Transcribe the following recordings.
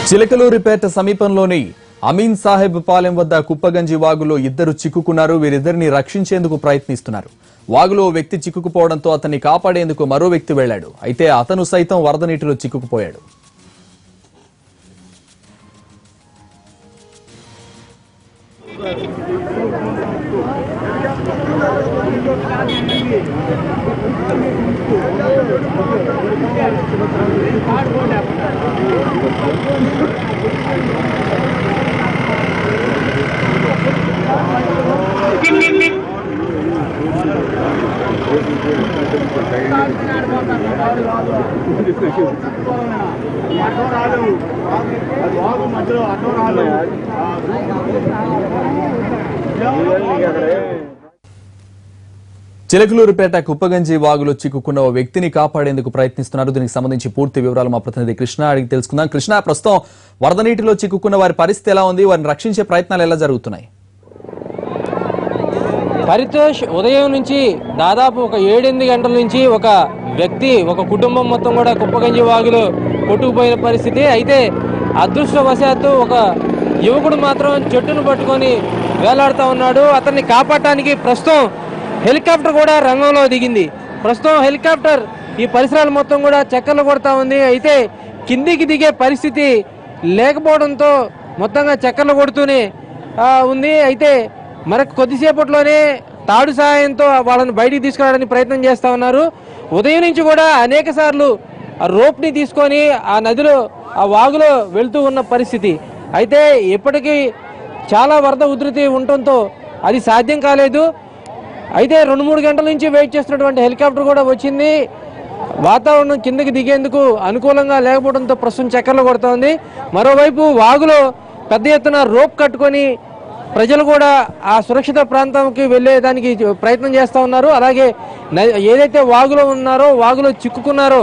చిలకలూరిపేట సమీపంలోని అమీన్ సాహెబ్ పాలెం వద్ద కుప్పగంజి వాగులో ఇద్దరు చిక్కుకున్నారు. వీరిద్దరిని రక్షించేందుకు ప్రయత్నిస్తున్నారు. వాగులో వ్యక్తి చిక్కుకుపోవడంతో అతన్ని కాపాడేందుకు మరో వ్యక్తి వెళ్లాడు. అయితే అతను సైతం వరద నీటిలో చిక్కుకుపోయాడు. చిలకలూరిపేట కుప్పగంజి వాగులో చిక్కుకున్న ఓ వ్యక్తిని కాపాడేందుకు ప్రయత్నిస్తున్నారు. దీనికి సంబంధించి పూర్తి వివరాలు మా ప్రతినిధి కృష్ణ అడిగి తెలుసుకుందాం. కృష్ణ, ప్రస్తుతం వరద నీటిలో చిక్కుకున్న వారి పరిస్థితి ఎలా ఉంది? వారిని రక్షించే ప్రయత్నాలు ఎలా జరుగుతున్నాయి? పరితోష్, ఉదయం నుంచి దాదాపు ఒక 7-8 గంటల నుంచి ఒక వ్యక్తి, ఒక కుటుంబం మొత్తం కూడా కుప్పగంజి వాగులో కొట్టుకుపోయిన పరిస్థితి. అయితే అదృష్టవశాత్తు ఒక యువకుడు మాత్రం చెట్టును పట్టుకొని వేలాడుతూ ఉన్నాడు. అతన్ని కాపాడటానికి ప్రస్తుతం హెలికాప్టర్ కూడా రంగంలో దిగింది. ప్రస్తుతం హెలికాప్టర్ ఈ పరిసరాలు మొత్తం కూడా చక్కర్లు కొడతా ఉంది. అయితే కిందికి దిగే పరిస్థితి లేకపోవడంతో మొత్తంగా చక్కర్లు కొడుతూనే ఉంది. అయితే మరొక కొద్దిసేపట్లోనే తాడు సహాయంతో వాళ్ళని బయటికి తీసుకురావడానికి ప్రయత్నం చేస్తూ ఉన్నారు. ఉదయం నుంచి కూడా అనేక సార్లు ఆ రోప్ని తీసుకొని ఆ నదిలో, ఆ వాగులో వెళ్తూ ఉన్న పరిస్థితి. అయితే ఇప్పటికీ చాలా వరద ఉధృతి ఉండటంతో అది సాధ్యం కాలేదు. అయితే 2-3 గంటల నుంచి వెయిట్ చేస్తున్నటువంటి హెలికాప్టర్ కూడా వచ్చింది. వాతావరణం కిందకి దిగేందుకు అనుకూలంగా లేకపోవడంతో ప్రస్తుతం చక్కర్లు కొడుతోంది. మరోవైపు వాగులో పెద్ద ఎత్తున రోప్ కట్టుకొని ప్రజలు కూడా ఆ సురక్షిత ప్రాంతానికి వెళ్ళేదానికి ప్రయత్నం చేస్తూ ఉన్నారు. అలాగే ఏదైతే వాగులో ఉన్నారో, వాగులో చిక్కుకున్నారో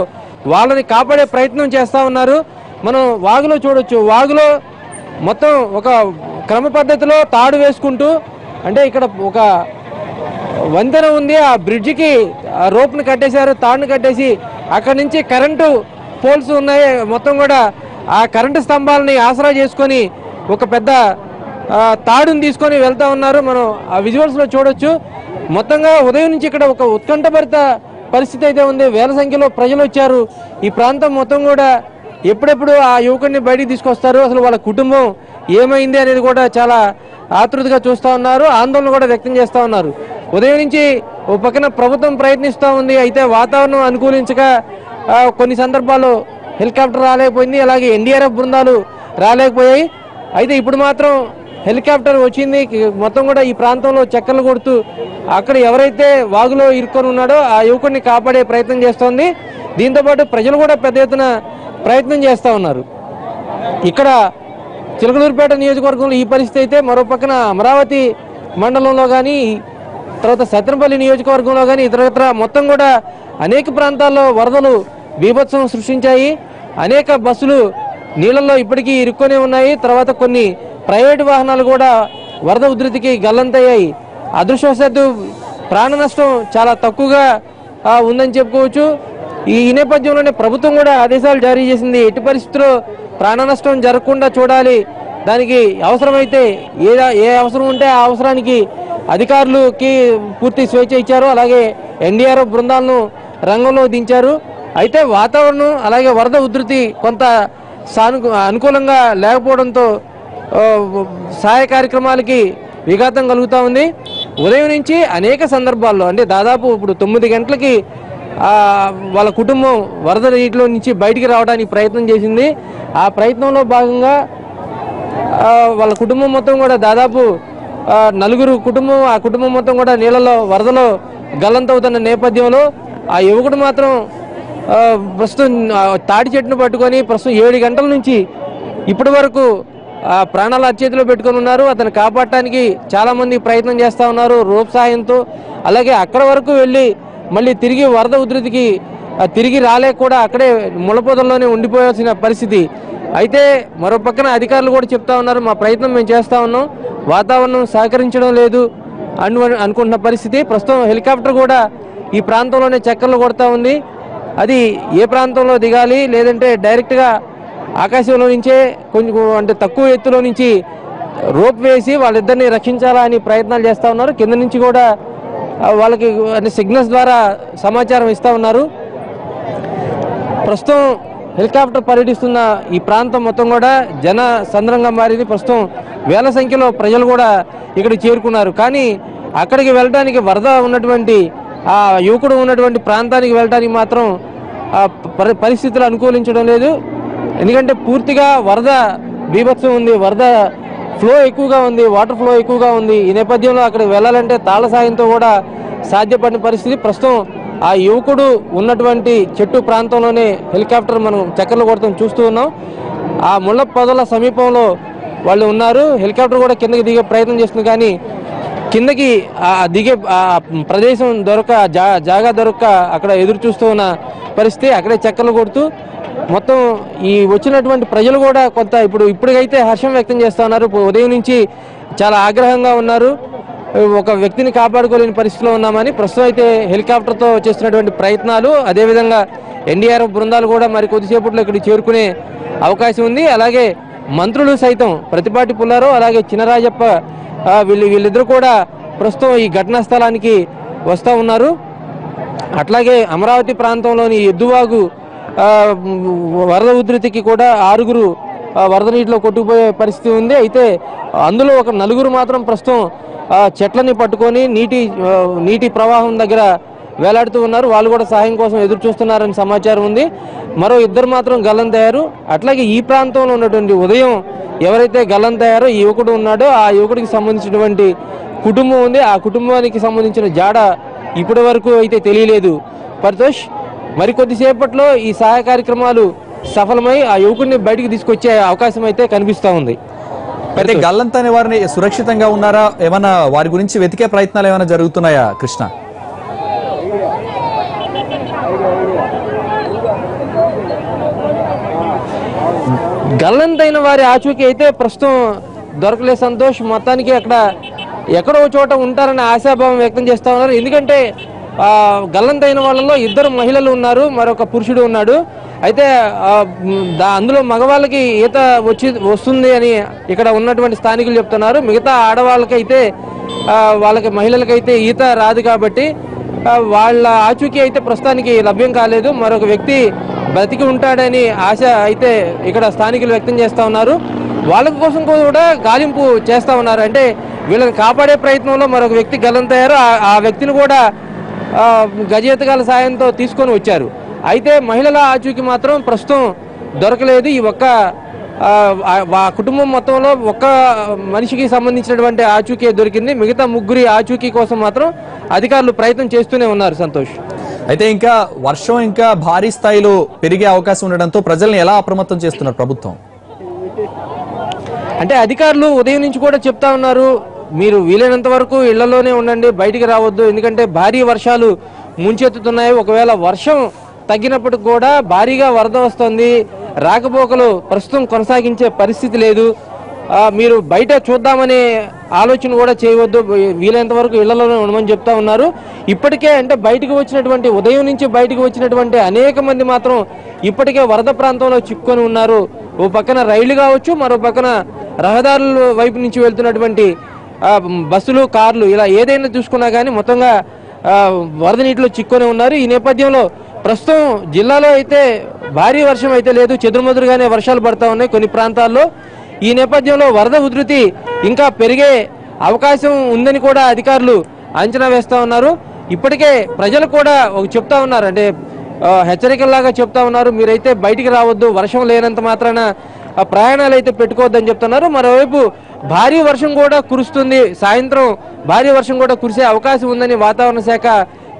వాళ్ళని కాపాడే ప్రయత్నం చేస్తూ ఉన్నారు. మనం వాగులో చూడొచ్చు. వాగులో మొత్తం ఒక క్రమ పద్ధతిలో తాడు వేసుకుంటూ, అంటే ఇక్కడ ఒక వంతెన ఉంది, ఆ బ్రిడ్జికి రోప్ను కట్టేశారు, తాడును కట్టేసి అక్కడి నుంచి కరెంటు పోల్స్ ఉన్నాయి. మొత్తం కూడా ఆ కరెంటు స్తంభాలని ఆసరా చేసుకొని ఒక పెద్ద తాడుని తీసుకొని వెళ్తా ఉన్నారు. మనం ఆ విజువల్స్లో చూడొచ్చు. మొత్తంగా ఉదయం నుంచి ఇక్కడ ఒక ఉత్కంఠభరిత పరిస్థితి అయితే ఉంది. వేల సంఖ్యలో ప్రజలు వచ్చారు. ఈ ప్రాంతం మొత్తం కూడా ఎప్పుడెప్పుడు ఆ యువకుడిని బయటికి తీసుకొస్తారు, అసలు వాళ్ళ కుటుంబం ఏమైంది అనేది కూడా చాలా ఆతృతగా చూస్తూ ఉన్నారు. ఆందోళన కూడా వ్యక్తం చేస్తూ ఉన్నారు. ఉదయం నుంచి ఓ పక్కన ప్రభుత్వం ప్రయత్నిస్తూ ఉంది. అయితే వాతావరణం అనుకూలించక కొన్ని సందర్భాల్లో హెలికాప్టర్ రాలేకపోయింది, అలాగే ఎన్డీఆర్ఎఫ్ బృందాలు రాలేకపోయాయి. అయితే ఇప్పుడు మాత్రం హెలికాప్టర్ వచ్చింది. మొత్తం కూడా ఈ ప్రాంతంలో చక్కర్లు కొడుతూ అక్కడ ఎవరైతే వాగులో ఇరుక్కొని ఉన్నాడో ఆ యువకుడిని కాపాడే ప్రయత్నం చేస్తోంది. దీంతోపాటు ప్రజలు కూడా పెద్ద ఎత్తున ప్రయత్నం చేస్తూ ఉన్నారు. ఇక్కడ చిలకలూరిపేట నియోజకవర్గంలో ఈ పరిస్థితి అయితే, మరో పక్కన అమరావతి మండలంలో కానీ, తర్వాత సత్తెనపల్లి నియోజకవర్గంలో కానీ ఇతరత్ర మొత్తం కూడా అనేక ప్రాంతాల్లో వరదలు బీభత్సం సృష్టించాయి. అనేక బస్సులు నీళ్ళల్లో ఇప్పటికీ ఇరుక్కొని ఉన్నాయి. తర్వాత కొన్ని ప్రైవేటు వాహనాలు కూడా వరద ఉధృతికి గల్లంతయ్యాయి. అదృష్టవశాత్తు ప్రాణ నష్టం చాలా తక్కువగా ఉందని చెప్పుకోవచ్చు. ఈ నేపథ్యంలోనే ప్రభుత్వం కూడా ఆదేశాలు జారీ చేసింది. ఎట్టి పరిస్థితుల్లో ప్రాణ నష్టం జరగకుండా చూడాలి. దానికి అవసరమైతే ఏ అవసరం ఉంటే ఆ అవసరానికి అధికారులకి పూర్తి స్వేచ్ఛ ఇచ్చారు. అలాగే ఎన్డీఆర్ఎఫ్ బృందాలను రంగంలో దించారు. అయితే వాతావరణం అలాగే వరద ఉధృతి కొంత అనుకూలంగా లేకపోవడంతో సహాయ కార్యక్రమాలకి విఘాతం కలుగుతూ ఉంది. ఉదయం నుంచి అనేక సందర్భాల్లో, అంటే దాదాపు ఇప్పుడు 9 గంటలకి వాళ్ళ కుటుంబం వరద నీటిలో నుంచి బయటికి రావడానికి ప్రయత్నం చేసింది. ఆ ప్రయత్నంలో భాగంగా వాళ్ళ కుటుంబం మొత్తం కూడా దాదాపు 4 కుటుంబం, ఆ కుటుంబం మొత్తం కూడా నీళ్ళలో వరదలో గల్లంతవుతున్న నేపథ్యంలో ఆ యువకుడు మాత్రం ప్రస్తుతం తాడి చెట్టును పట్టుకొని ప్రస్తుతం 7 గంటల నుంచి ఇప్పటి వరకు ప్రాణాలు అరచేతిలో పెట్టుకొని ఉన్నారు. అతను కాపాడటానికి చాలామంది ప్రయత్నం చేస్తూ ఉన్నారు రోప్ సహాయంతో. అలాగే అక్కడ వరకు వెళ్ళి మళ్ళీ తిరిగి వరద ఉధృతికి తిరిగి రాలేక కూడా అక్కడే ముళ్ళపొదల్లోనే ఉండిపోయాల్సిన పరిస్థితి. అయితే మరో పక్కన అధికారులు కూడా చెప్తా ఉన్నారు, మా ప్రయత్నం మేము చేస్తూ ఉన్నాం, వాతావరణం సహకరించడం లేదు అనుకుంటున్న పరిస్థితి. ప్రస్తుతం హెలికాప్టర్ కూడా ఈ ప్రాంతంలోనే చక్కర్లు కొడతా ఉంది. అది ఏ ప్రాంతంలో దిగాలి, లేదంటే డైరెక్ట్గా ఆకాశంలో నుంచే కొంచెం అంటే తక్కువ ఎత్తులో నుంచి రోప్ వేసి వాళ్ళిద్దరిని రక్షించాలని ప్రయత్నాలు చేస్తూ ఉన్నారు. కింద నుంచి కూడా వాళ్ళకి అంటే సిగ్నల్స్ ద్వారా సమాచారం ఇస్తూ ఉన్నారు. ప్రస్తుతం హెలికాప్టర్ పర్యటిస్తున్న ఈ ప్రాంతం మొత్తం కూడా జన సంద్రంగా మారింది. ప్రస్తుతం వేల సంఖ్యలో ప్రజలు కూడా ఇక్కడికి చేరుకున్నారు. కానీ అక్కడికి వెళ్ళడానికి వరద ఉన్నటువంటి ఆ యువకుడు ఉన్నటువంటి ప్రాంతానికి వెళ్ళడానికి మాత్రం పరిస్థితులు అనుకూలించడం లేదు. ఎందుకంటే పూర్తిగా వరద బీభత్సం ఉంది, వరద ఫ్లో ఎక్కువగా ఉంది, వాటర్ ఫ్లో ఎక్కువగా ఉంది. ఈ నేపథ్యంలో అక్కడికి వెళ్ళాలంటే తాళ సాయంతో కూడా సాధ్యపడిన పరిస్థితి. ప్రస్తుతం ఆ యువకుడు ఉన్నటువంటి చెట్టు ప్రాంతంలోనే హెలికాప్టర్ మనం చక్కర్లు కొడతాం చూస్తూ ఉన్నాం. ఆ ముళ్ళ పొదల సమీపంలో వాళ్ళు ఉన్నారు. హెలికాప్టర్ కూడా కిందకి దిగే ప్రయత్నం చేస్తుంది, కానీ కిందకి దిగే ప్రదేశం జాగా దొరక్క అక్కడ ఎదురు చూస్తూ ఉన్న పరిస్థితి. అక్కడే చక్కర్లు కొడుతూ మొత్తం ఈ వచ్చినటువంటి ప్రజలు కూడా కొంత ఇప్పటికైతే హర్షం వ్యక్తం చేస్తూ ఉన్నారు. ఉదయం నుంచి చాలా ఆగ్రహంగా ఉన్నారు. ఒక వ్యక్తిని కాపాడుకోలేని పరిస్థితిలో ఉన్నామని. ప్రస్తుతం అయితే హెలికాప్టర్తో చేస్తున్నటువంటి ప్రయత్నాలు, అదేవిధంగా ఎన్డీఆర్ఎఫ్ బృందాలు కూడా మరి కొద్దిసేపట్లో ఇక్కడికి చేరుకునే అవకాశం ఉంది. అలాగే మంత్రులు సైతం ప్రతిపాటి పుల్లారావు అలాగే చినరాజప్ప వీళ్ళిద్దరూ కూడా ప్రస్తుతం ఈ ఘటనా స్థలానికి వస్తూ ఉన్నారు. అట్లాగే అమరావతి ప్రాంతంలోని ఎద్దువాగు వరద ఉధృతికి కూడా 6 వరద నీటిలో కొట్టుకుపోయే పరిస్థితి ఉంది. అయితే అందులో ఒక 4 మాత్రం ప్రస్తుతం చెట్లని పట్టుకొని నీటి ప్రవాహం దగ్గర వేలాడుతూ ఉన్నారు. వాళ్ళు కూడా సహాయం కోసం ఎదురు చూస్తున్నారని సమాచారం ఉంది. మరో 2 మాత్రం గల్లంతయ్యారు. అట్లాగే ఈ ప్రాంతంలో ఉన్నటువంటి ఉదయం ఎవరైతే గల్లంతయ్యారో ఈ యువకుడు ఉన్నాడో ఆ యువకుడికి సంబంధించినటువంటి కుటుంబం ఉంది. ఆ కుటుంబానికి సంబంధించిన జాడ ఇప్పటి వరకు అయితే తెలియలేదు. పరితోష్, మరికొద్దిసేపట్లో ఈ సహాయ కార్యక్రమాలు సఫలమై ఆ యువకుడిని బయటికి తీసుకొచ్చే అవకాశం అయితే కనిపిస్తూ ఉంది. అయితే గల్లంతైన వారిని సురక్షితంగా ఉన్నారా? ఏమన్నా వారి గురించి వెతికే ప్రయత్నాలు ఏమైనా జరుగుతున్నాయా కృష్ణ? గల్లంతైన వారి ఆచూకీ అయితే ప్రస్తుతం దొరకలే సంతోష్. మొత్తానికి అక్కడ ఎక్కడో చోట ఉంటారని ఆశాభావం వ్యక్తం చేస్తూ ఉన్నారు. ఎందుకంటే గల్లంతైన వాళ్ళలో 2 మహిళలు ఉన్నారు, మరొక పురుషుడు ఉన్నాడు. అయితే అందులో మగవాళ్ళకి ఈత వస్తుంది అని ఇక్కడ ఉన్నటువంటి స్థానికులు చెప్తున్నారు. మిగతా ఆడవాళ్ళకైతే వాళ్ళకి మహిళలకైతే ఈత రాదు కాబట్టి వాళ్ళ ఆచూకీ అయితే ప్రస్తుతానికి లభ్యం కాలేదు. మరొక వ్యక్తి బ్రతికి ఉంటాడని ఆశ అయితే ఇక్కడ స్థానికులు వ్యక్తం చేస్తూ ఉన్నారు. వాళ్ళ కోసం కూడా గాలింపు చేస్తూ ఉన్నారు. అంటే వీళ్ళని కాపాడే ప్రయత్నంలో మరొక వ్యక్తి గల్లంతయ్యారు. ఆ వ్యక్తిని కూడా గజేతగాల సాయంతో తీసుకొని వచ్చారు. అయితే మహిళల ఆచూకీ మాత్రం ప్రస్తుతం దొరకలేదు. ఈ కుటుంబం మొత్తంలో ఒక్క మనిషికి సంబంధించినటువంటి ఆచూకీ దొరికింది. మిగతా 3 ఆచూకీ కోసం మాత్రం అధికారులు ప్రయత్నం చేస్తూనే ఉన్నారు సంతోష్. అయితే ఇంకా వర్షం ఇంకా భారీ స్థాయిలో పెరిగే అవకాశం ఉండడంతో ప్రజల్ని ఎలా అప్రమత్తం చేస్తున్నారు ప్రభుత్వం? అంటే అధికారులు ఉదయం నుంచి కూడా చెప్తా ఉన్నారు, మీరు వీలైనంత వరకు ఇళ్లలోనే ఉండండి, బయటికి రావద్దు. ఎందుకంటే భారీ వర్షాలు ముంచెత్తుతున్నాయి. ఒకవేళ వర్షం తగ్గినప్పటికి కూడా భారీగా వరద వస్తుంది. రాకపోకలు ప్రస్తుతం కొనసాగించే పరిస్థితి లేదు. మీరు బయట చూద్దామనే ఆలోచన కూడా చేయవద్దు, వీలైనంత వరకు ఇళ్లలోనే ఉండమని చెప్తా ఉన్నారు. ఇప్పటికే అంటే ఉదయం నుంచి బయటకు వచ్చినటువంటి అనేక మంది మాత్రం ఇప్పటికే వరద ప్రాంతంలో చిక్కుకొని ఉన్నారు. ఓ పక్కన రైళ్లు కావచ్చు, మరో పక్కన రహదారుల వైపు నుంచి వెళ్తున్నటువంటి బస్సులు, కార్లు, ఇలా ఏదైనా చూసుకున్నా కానీ మొత్తంగా వరద నీటిలో చిక్కుకొని ఉన్నారు. ఈ నేపథ్యంలో ప్రస్తుతం జిల్లాలో అయితే భారీ వర్షం అయితే లేదు, చెదురుమదురుగానే వర్షాలు పడతా ఉన్నాయి కొన్ని ప్రాంతాల్లో. ఈ నేపథ్యంలో వరద ఉధృతి ఇంకా పెరిగే అవకాశం ఉందని కూడా అధికారులు అంచనా వేస్తూ ఉన్నారు. ఇప్పటికే ప్రజలు కూడా చెప్తా ఉన్నారు, అంటే హెచ్చరికల్లాగా చెప్తా ఉన్నారు, మీరైతే బయటికి రావద్దు, వర్షం లేనంత మాత్రాన ప్రయాణాలు అయితే పెట్టుకోవద్దని చెప్తున్నారు. మరోవైపు భారీ వర్షం కూడా కురుస్తుంది, సాయంత్రం భారీ వర్షం కూడా కురిసే అవకాశం ఉందని వాతావరణ శాఖ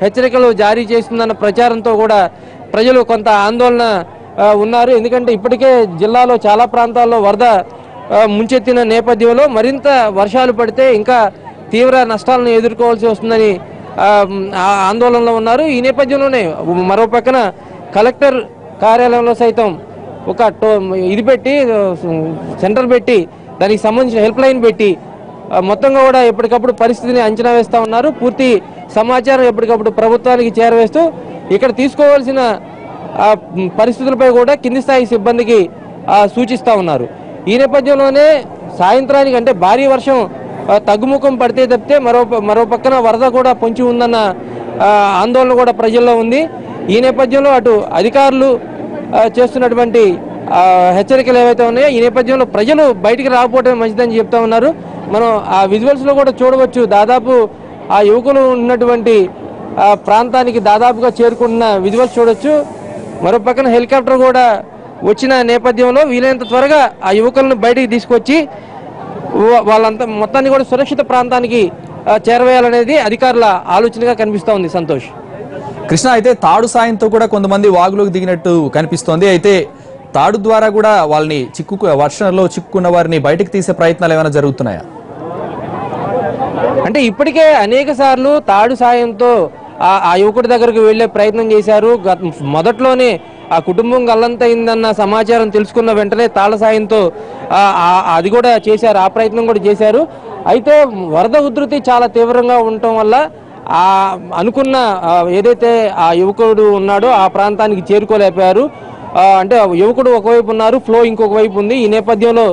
హెచ్చరికలు జారీ చేస్తుందన్న ప్రచారంతో కూడా ప్రజలు కొంత ఆందోళన ఉన్నారు. ఎందుకంటే ఇప్పటికే జిల్లాలో చాలా ప్రాంతాల్లో వరద ముంచెత్తిన నేపథ్యంలో మరింత వర్షాలు పడితే ఇంకా తీవ్ర నష్టాలను ఎదుర్కోవాల్సి వస్తుందని ఆందోళనలో ఉన్నారు. ఈ నేపథ్యంలోనే మరో పక్కన కలెక్టర్ కార్యాలయంలో సైతం ఒక ఇది పెట్టి సెంటర్ పెట్టి దానికి సంబంధించిన హెల్ప్ లైన్ పెట్టి మొత్తంగా కూడా ఎప్పటికప్పుడు పరిస్థితిని అంచనా వేస్తూ ఉన్నారు. పూర్తి సమాచారం ఎప్పటికప్పుడు ప్రభుత్వానికి చేరవేస్తూ ఇక్కడ తీసుకోవాల్సిన పరిస్థితులపై కూడా కింది స్థాయి సిబ్బందికి సూచిస్తూ ఉన్నారు. ఈ నేపథ్యంలోనే సాయంత్రానికి అంటే భారీ వర్షం తగ్గుముఖం పడితే తప్పితే మరో పక్కన వరద కూడా పొంచి ఉందన్న ఆందోళన కూడా ప్రజల్లో ఉంది. ఈ నేపథ్యంలో అటు అధికారులు చేస్తున్నటువంటి హెచ్చరికలు ఏవైతే ఉన్నాయో ఈ నేపథ్యంలో ప్రజలు బయటికి రాకపోవడం మంచిదని చెప్తా ఉన్నారు. మనం ఆ విజువల్స్లో కూడా చూడవచ్చు. దాదాపు ఆ యువకులు ఉన్నటువంటి ప్రాంతానికి దాదాపుగా చేరుకుంటున్న విజువల్స్ చూడొచ్చు. మరో పక్కన హెలికాప్టర్ కూడా వచ్చిన నేపథ్యంలో వీలైనంత త్వరగా ఆ యువకులను బయటికి తీసుకొచ్చి వాళ్ళంతా మొత్తాన్ని కూడా సురక్షిత ప్రాంతానికి చేరవేయాలనేది అధికారుల ఆలోచనగా కనిపిస్తూ ఉంది. సంతోష్. కృష్ణ, అయితే తాడు సాయంతో కూడా కొంతమంది వాగులోకి దిగినట్టు కనిపిస్తోంది. అయితే తాడు ద్వారా కూడా వాళ్ళని వర్షంలో చిక్కుకున్న వారిని బయటకు తీసే ప్రయత్నాలు ఏమైనా జరుగుతున్నాయా? అంటే ఇప్పటికే అనేక సార్లు తాడు సాయంతో ఆ యువకుడి దగ్గరకు వెళ్లే ప్రయత్నం చేశారు. మొదట్లోనే ఆ కుటుంబం గల్లంతైందన్న సమాచారం తెలుసుకున్న వెంటనే తాళ సాయంతో అది కూడా చేశారు, ఆ ప్రయత్నం కూడా చేశారు. అయితే వరద ఉధృతి చాలా తీవ్రంగా ఉండటం వల్ల అనుకున్న ఏదైతే ఆ యువకుడు ఉన్నాడో ఆ ప్రాంతానికి చేరుకోలేకపోయారు. అంటే యువకుడు ఒకవైపు ఉన్నారు, ఫ్లో ఇంకొక వైపు ఉంది. ఈ నేపథ్యంలో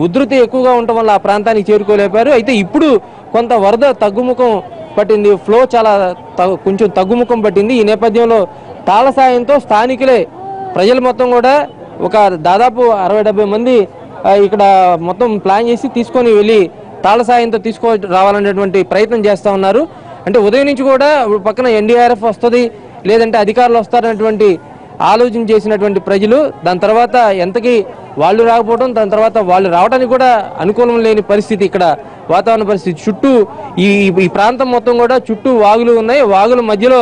ఉధృతి ఎక్కువగా ఉండటం వల్ల ఆ ప్రాంతానికి చేరుకోలేపారు. అయితే ఇప్పుడు కొంత వరద తగ్గుముఖం పట్టింది, ఫ్లో చాలా కొంచెం తగ్గుముఖం పట్టింది. ఈ నేపథ్యంలో తాళ సాయంతో స్థానికులే ప్రజలు మొత్తం కూడా ఒక దాదాపు 60-70 మంది ఇక్కడ మొత్తం ప్లాన్ చేసి తీసుకొని వెళ్ళి తాళ సాయంతో రావాలనేటువంటి ప్రయత్నం చేస్తూ ఉన్నారు. అంటే ఉదయం నుంచి కూడా పక్కన ఎన్డీఆర్ఎఫ్ వస్తుంది లేదంటే అధికారులు వస్తారనేటువంటి ఆలోచన చేసినటువంటి ప్రజలు దాని తర్వాత ఎంతకీ వాళ్ళు రాకపోవడం, దాని తర్వాత వాళ్ళు రావడానికి కూడా అనుకూలం లేని పరిస్థితి ఇక్కడ వాతావరణ పరిస్థితి. చుట్టూ ఈ ప్రాంతం మొత్తం కూడా చుట్టూ వాగులు ఉన్నాయి. వాగుల మధ్యలో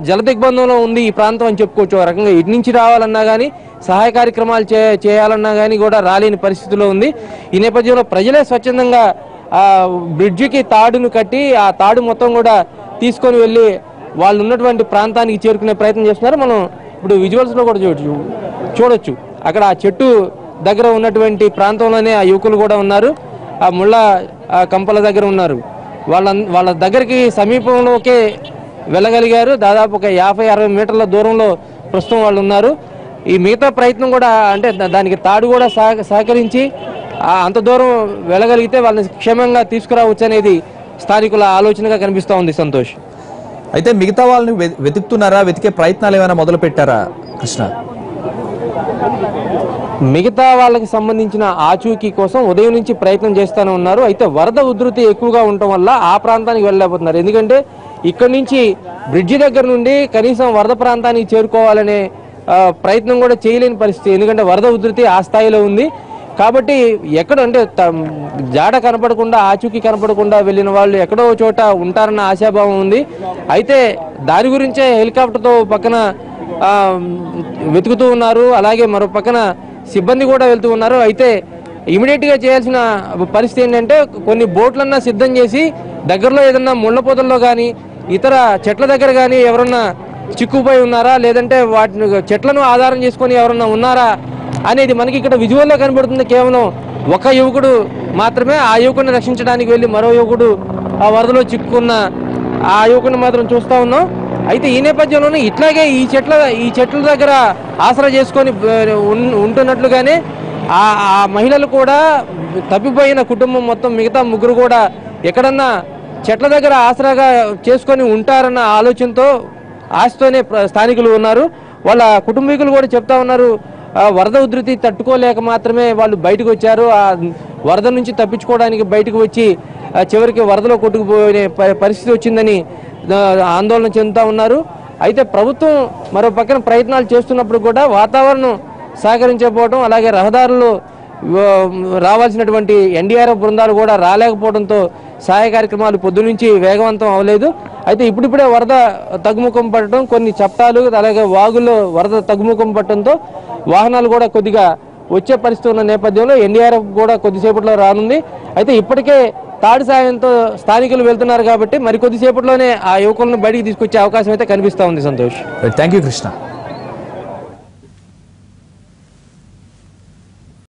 జల దిగ్బంధంలో ఉంది ఈ ప్రాంతం అని చెప్పుకోవచ్చు. ఒక రకంగా ఇటు నుంచి రావాలన్నా కానీ సహాయ కార్యక్రమాలు చేయాలన్నా కానీ కూడా రాలేని పరిస్థితిలో ఉంది. ఈ నేపథ్యంలో ప్రజలే స్వచ్ఛందంగా బ్రిడ్జికి తాడును కట్టి ఆ తాడు మొత్తం కూడా తీసుకొని వెళ్ళి వాళ్ళు ఉన్నటువంటి ప్రాంతానికి చేరుకునే ప్రయత్నం చేస్తున్నారు. మనం ఇప్పుడు విజువల్స్లో కూడా చూడొచ్చు. అక్కడ ఆ చెట్టు దగ్గర ఉన్నటువంటి ప్రాంతంలోనే ఆ యువకులు కూడా ఉన్నారు. ఆ ముళ్ళ కంపల దగ్గర ఉన్నారు. వాళ్ళ దగ్గరికి సమీపంలోకే వెళ్ళగలిగారు. దాదాపు ఒక 50-60 మీటర్ల దూరంలో ప్రస్తుతం వాళ్ళు ఉన్నారు. ఈ మిగతా ప్రయత్నం కూడా అంటే దానికి తాడు కూడా సహకరించి అంత దూరం వెళ్ళగలిగితే వాళ్ళని క్షేమంగా తీసుకురావచ్చు అనేది స్థానికుల ఆలోచనగా కనిపిస్తూ ఉంది. సంతోష్. అయితే మిగతా వాళ్ళని వెతుకుతున్నారా? వెతికే ప్రయత్నాలు ఏమైనా మొదలు పెట్టారా కృష్ణ? మిగతా వాళ్ళకి సంబంధించిన ఆచూకీ కోసం ఉదయం నుంచి ప్రయత్నం చేస్తూనే ఉన్నారు. అయితే వరద ఉధృతి ఎక్కువగా ఉండటం వల్ల ఆ ప్రాంతానికి వెళ్ళలేకపోతున్నారు. ఎందుకంటే ఇక్కడి నుంచి బ్రిడ్జి దగ్గర నుండి కనీసం వరద ప్రాంతానికి చేరుకోవాలనే ప్రయత్నం కూడా చేయలేని పరిస్థితి. ఎందుకంటే వరద ఉధృతి ఆ స్థాయిలో ఉంది కాబట్టి ఎక్కడ అంటే జాడ కనపడకుండా ఆచూకీ కనపడకుండా వెళ్ళిన వాళ్ళు ఎక్కడో చోట ఉంటారన్న ఆశాభావం ఉంది. అయితే దాని గురించే హెలికాప్టర్తో పక్కన వెతుకుతూ ఉన్నారు. అలాగే మరో పక్కన సిబ్బంది కూడా వెళ్తూ ఉన్నారు. అయితే ఇమీడియట్గా చేయాల్సిన పరిస్థితి ఏంటంటే కొన్ని బోట్లన్నా సిద్ధం చేసి దగ్గరలో ఏదన్నా ముళ్ళ పొదల్లో కానీ ఇతర చెట్ల దగ్గర కానీ ఎవరన్నా చిక్కుపోయి ఉన్నారా లేదంటే వాటిని చెట్లను ఆధారం చేసుకొని ఎవరన్నా ఉన్నారా అనేది మనకి ఇక్కడ విజువల్లో కనబడుతుంది. కేవలం ఒక యువకుడు మాత్రమే ఆ యువకుడిని రక్షించడానికి వెళ్ళి మరో యువకుడు ఆ వరదలో చిక్కుకున్న ఆ యువకుడిని మాత్రం చూస్తూ ఉన్నాం. అయితే ఈ నేపథ్యంలోనే ఇట్లాగే ఈ చెట్ల దగ్గర ఆసరా చేసుకొని ఉంటున్నట్లుగానే ఆ మహిళలు కూడా తప్పిపోయిన కుటుంబం మొత్తం మిగతా ముగ్గురు కూడా ఎక్కడన్నా చెట్ల దగ్గర ఆసరాగా చేసుకొని ఉంటారన్న ఆలోచనతో ఆశతోనే స్థానికులు ఉన్నారు. వాళ్ళ కుటుంబీకులు కూడా చెప్తా ఉన్నారు వరద ఉధృతి తట్టుకోలేక మాత్రమే వాళ్ళు బయటకు వచ్చారు. ఆ వరద నుంచి తప్పించుకోవడానికి బయటకు వచ్చి చివరికి వరదలో కొట్టుకుపోయే పరిస్థితి వచ్చిందని ఆందోళన చెందుతూ ఉన్నారు. అయితే ప్రభుత్వం మరో పక్కన ప్రయత్నాలు చేస్తున్నప్పుడు కూడా వాతావరణం సహకరించకపోవడం అలాగే రహదారులు రావాల్సినటువంటి ఎన్డీఆర్ఎఫ్ బృందాలు కూడా రాలేకపోవడంతో సహాయ కార్యక్రమాలు పొద్దునుంచి వేగవంతం అవ్వలేదు. అయితే ఇప్పుడిప్పుడే వరద తగ్గుముఖం పట్టడం కొన్ని చప్టాలు అలాగే వాగుల్లో వరద తగ్గుముఖం పట్టడంతో వాహనాలు కూడా కొద్దిగా వచ్చే పరిస్థితి ఉన్న నేపథ్యంలో ఎన్డీఆర్ఎఫ్ కూడా కొద్దిసేపట్లో రానుంది. అయితే ఇప్పటికే తాడు సాయంతో స్థానికులు వెళ్తున్నారు కాబట్టి మరి కొద్దిసేపట్లోనే ఆ యువకులను బయటికి తీసుకొచ్చే అవకాశం అయితే కనిపిస్తూ ఉంది. సంతోష్. Thank you Krishna.